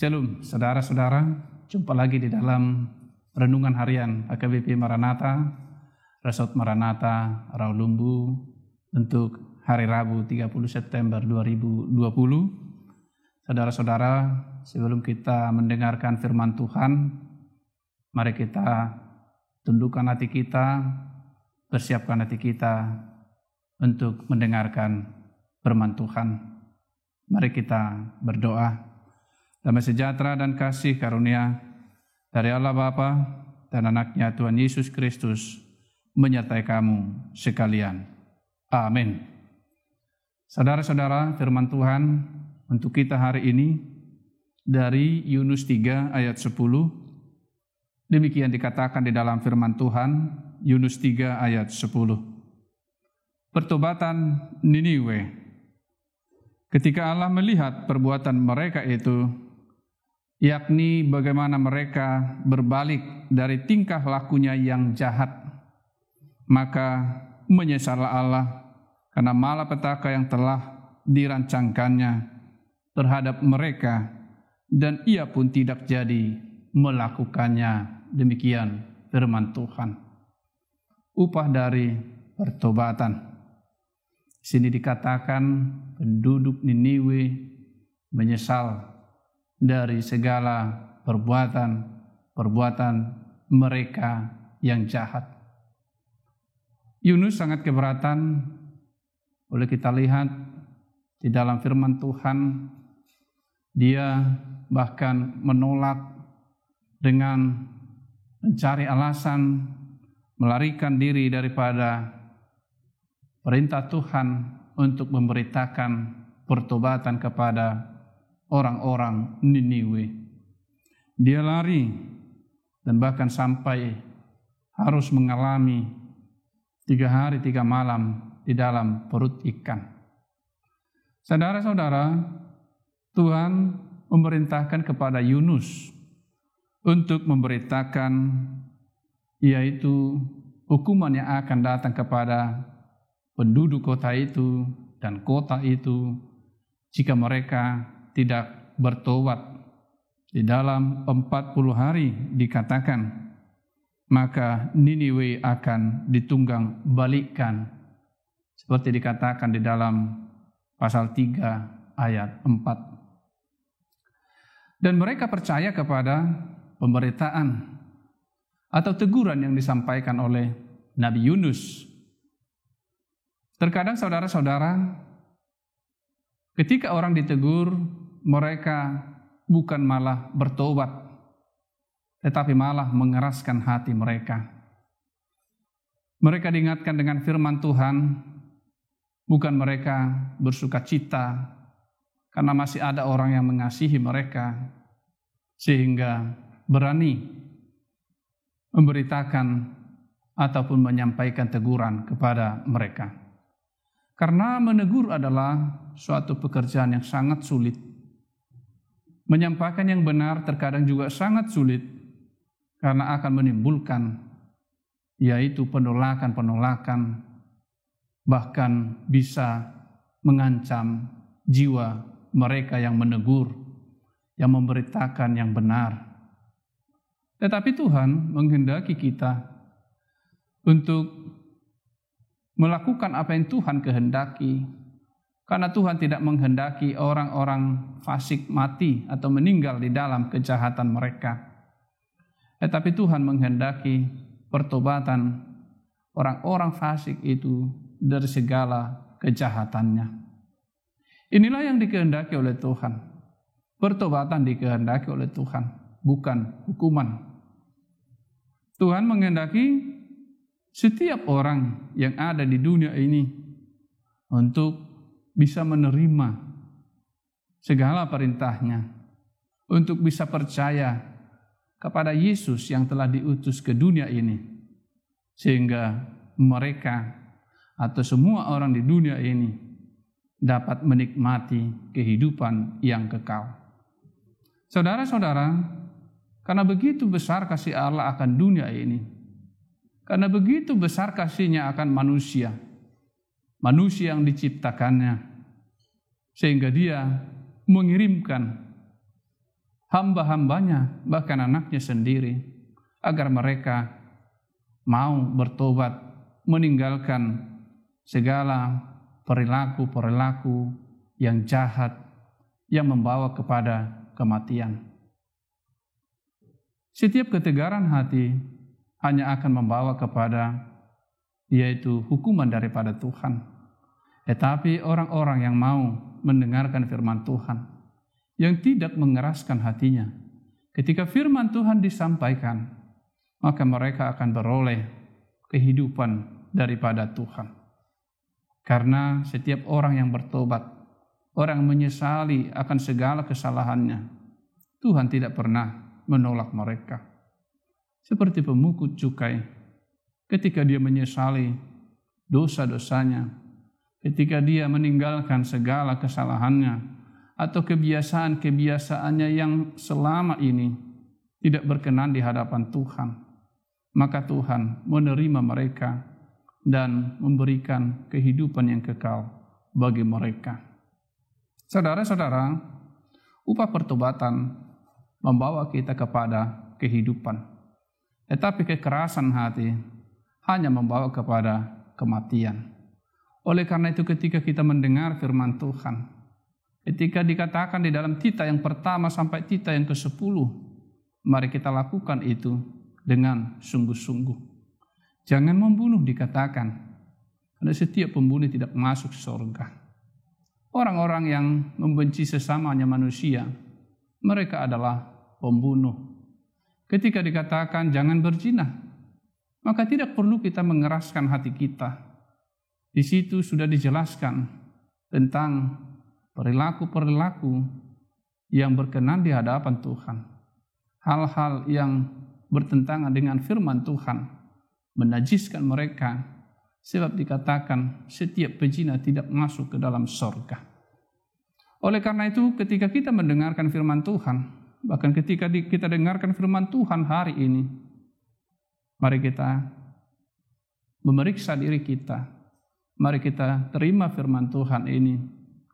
Shalom, saudara-saudara. Jumpa lagi di dalam Renungan Harian HKBP Maranatha, Resort Maranatha, Rawalumbu, untuk hari Rabu 30 September 2020. Saudara-saudara, sebelum kita mendengarkan firman Tuhan, mari kita tundukkan hati kita, persiapkan hati kita untuk mendengarkan firman Tuhan. Mari kita berdoa. Damai sejahtera dan kasih karunia dari Allah Bapa dan anaknya Tuhan Yesus Kristus menyertai kamu sekalian. Amin. Saudara-saudara, firman Tuhan untuk kita hari ini dari Yunus 3 ayat 10. Demikian dikatakan di dalam firman Tuhan, Yunus 3 ayat 10. Pertobatan Niniwe. Ketika Allah melihat perbuatan mereka itu, yakni bagaimana mereka berbalik dari tingkah lakunya yang jahat, maka menyesallah Allah karena malapetaka yang telah dirancangkannya terhadap mereka, dan ia pun tidak jadi melakukannya. Demikian firman Tuhan. Upah dari pertobatan. Di sini dikatakan penduduk Niniwe menyesal dari segala perbuatan mereka yang jahat. Yunus sangat keberatan. Boleh kita lihat di dalam firman Tuhan, dia bahkan menolak dengan mencari alasan, melarikan diri daripada perintah Tuhan untuk memberitakan pertobatan kepada orang-orang Niniwe. Dia lari dan bahkan sampai harus mengalami 3 hari 3 malam di dalam perut ikan. Saudara-saudara, Tuhan memerintahkan kepada Yunus untuk memberitakan, yaitu hukuman yang akan datang kepada penduduk kota itu dan kota itu jika mereka tidak bertobat. Di dalam 40 hari dikatakan, maka Niniwe akan ditunggang balikkan, seperti dikatakan di dalam pasal 3 ayat 4. Dan mereka percaya kepada pemberitaan atau teguran yang disampaikan oleh Nabi Yunus. Terkadang saudara-saudara, ketika orang ditegur, mereka bukan malah bertobat, tetapi malah mengeraskan hati mereka. Mereka diingatkan dengan firman Tuhan, bukan mereka bersuka cita karena masih ada orang yang mengasihi mereka, sehingga berani memberitakan ataupun menyampaikan teguran kepada mereka. Karena menegur adalah suatu pekerjaan yang sangat sulit. Menyampaikan yang benar terkadang juga sangat sulit karena akan menimbulkan yaitu penolakan-penolakan, bahkan bisa mengancam jiwa mereka yang menegur, yang memberitakan yang benar. Tetapi Tuhan menghendaki kita untuk melakukan apa yang Tuhan kehendaki, karena Tuhan tidak menghendaki orang-orang fasik mati atau meninggal di dalam kejahatan mereka. Tetapi Tuhan menghendaki pertobatan orang-orang fasik itu dari segala kejahatannya. Inilah yang dikehendaki oleh Tuhan. Pertobatan dikehendaki oleh Tuhan, bukan hukuman. Tuhan menghendaki setiap orang yang ada di dunia ini untuk bisa menerima segala perintahnya, untuk bisa percaya kepada Yesus yang telah diutus ke dunia ini, sehingga mereka atau semua orang di dunia ini dapat menikmati kehidupan yang kekal. Saudara-saudara, karena begitu besar kasih Allah akan dunia ini, karena begitu besar kasih-Nya akan manusia yang diciptakannya, sehingga Dia mengirimkan hamba-hambanya, bahkan anaknya sendiri, agar mereka mau bertobat, meninggalkan segala perilaku-perilaku yang jahat, yang membawa kepada kematian. Setiap ketegaran hati hanya akan membawa kepada yaitu hukuman daripada Tuhan. Tetapi orang-orang yang mau mendengarkan firman Tuhan, yang tidak mengeraskan hatinya, ketika firman Tuhan disampaikan, maka mereka akan beroleh kehidupan daripada Tuhan. Karena setiap orang yang bertobat, orang menyesali akan segala kesalahannya, Tuhan tidak pernah menolak mereka. Seperti pemungut cukai, ketika dia menyesali dosa-dosanya, ketika dia meninggalkan segala kesalahannya atau kebiasaan-kebiasaannya yang selama ini tidak berkenan di hadapan Tuhan, maka Tuhan menerima mereka dan memberikan kehidupan yang kekal bagi mereka. Saudara-saudara, upah pertobatan membawa kita kepada kehidupan. Tetapi kekerasan hati hanya membawa kepada kematian. Oleh karena itu ketika kita mendengar firman Tuhan, ketika dikatakan di dalam Tita yang pertama sampai Tita yang ke-10, mari kita lakukan itu dengan sungguh-sungguh. Jangan membunuh dikatakan, karena setiap pembunuh tidak masuk surga. Orang-orang yang membenci sesamanya manusia, mereka adalah pembunuh. Ketika dikatakan jangan berzina, maka tidak perlu kita mengeraskan hati kita. Di situ sudah dijelaskan tentang perilaku-perilaku yang berkenan di hadapan Tuhan. Hal-hal yang bertentangan dengan firman Tuhan menajiskan mereka, sebab dikatakan setiap pezina tidak masuk ke dalam surga. Oleh karena itu ketika kita mendengarkan firman Tuhan, bahkan ketika kita dengarkan firman Tuhan hari ini, mari kita memeriksa diri kita. Mari kita terima firman Tuhan ini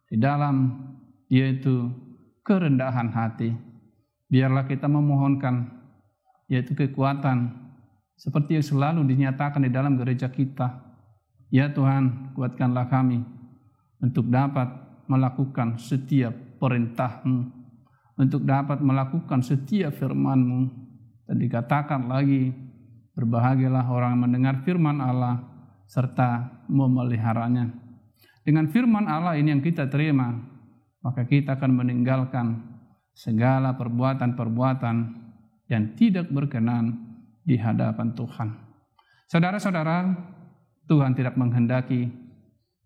di dalam yaitu kerendahan hati. Biarlah kita memohonkan yaitu kekuatan seperti yang selalu dinyatakan di dalam gereja kita. Ya Tuhan, kuatkanlah kami untuk dapat melakukan setiap perintah-Mu, untuk dapat melakukan setiap firman-Mu. Dan dikatakan lagi, berbahagialah orang yang mendengar firman Allah serta memeliharanya. Dengan firman Allah ini yang kita terima, maka kita akan meninggalkan segala perbuatan-perbuatan yang tidak berkenan di hadapan Tuhan. Saudara-saudara, Tuhan tidak menghendaki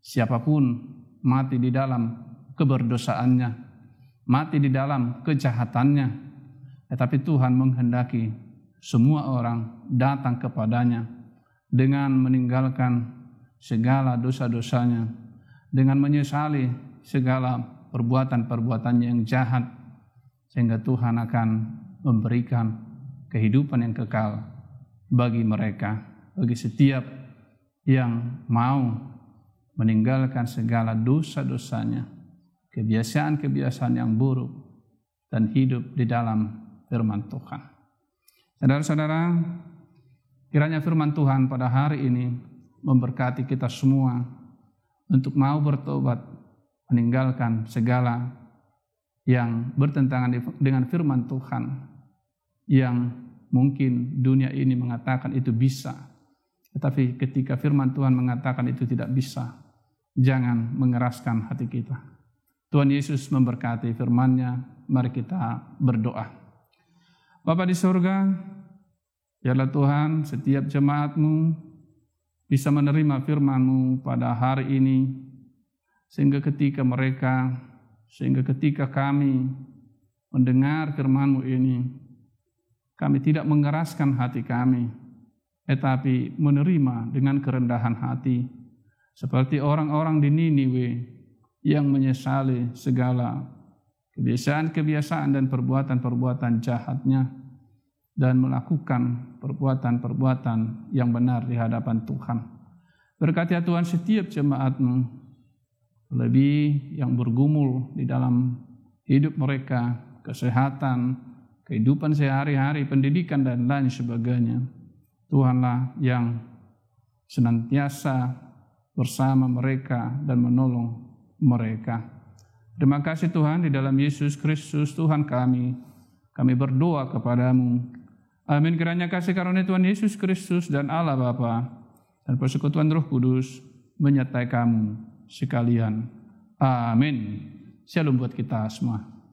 siapapun mati di dalam keberdosaannya, mati di dalam kejahatannya. Tetapi Tuhan menghendaki semua orang datang kepadanya dengan meninggalkan segala dosa-dosanya, dengan menyesali segala perbuatan-perbuatannya yang jahat, sehingga Tuhan akan memberikan kehidupan yang kekal bagi mereka, bagi setiap yang mau meninggalkan segala dosa-dosanya, kebiasaan-kebiasaan yang buruk, dan hidup di dalam firman Tuhan. Saudara-saudara, kiranya firman Tuhan pada hari ini memberkati kita semua untuk mau bertobat, meninggalkan segala yang bertentangan dengan firman Tuhan, yang mungkin dunia ini mengatakan itu bisa, tetapi ketika firman Tuhan mengatakan itu tidak bisa, jangan mengeraskan hati kita. Tuhan Yesus memberkati firman-Nya. Mari kita berdoa. Bapa di surga, biarlah Tuhan setiap jemaat-Mu bisa menerima firman-Mu pada hari ini, sehingga ketika kami mendengar firman-Mu ini, kami tidak mengeraskan hati kami, tetapi menerima dengan kerendahan hati, seperti orang-orang di Niniwe yang menyesali segala kebiasaan-kebiasaan dan perbuatan-perbuatan jahatnya, dan melakukan perbuatan-perbuatan yang benar di hadapan Tuhan. Berkati ya Tuhan setiap jemaat-Mu, lebih yang bergumul di dalam hidup mereka, kesehatan, kehidupan sehari-hari, pendidikan, dan lain sebagainya. Tuhanlah yang senantiasa bersama mereka dan menolong mereka. Terima kasih Tuhan, di dalam Yesus Kristus Tuhan kami berdoa kepadamu. Amin. Kiranya kasih karunia Tuhan Yesus Kristus dan Allah Bapa dan persekutuan Roh Kudus menyertai kamu sekalian. Amin. Shalom buat kita semua.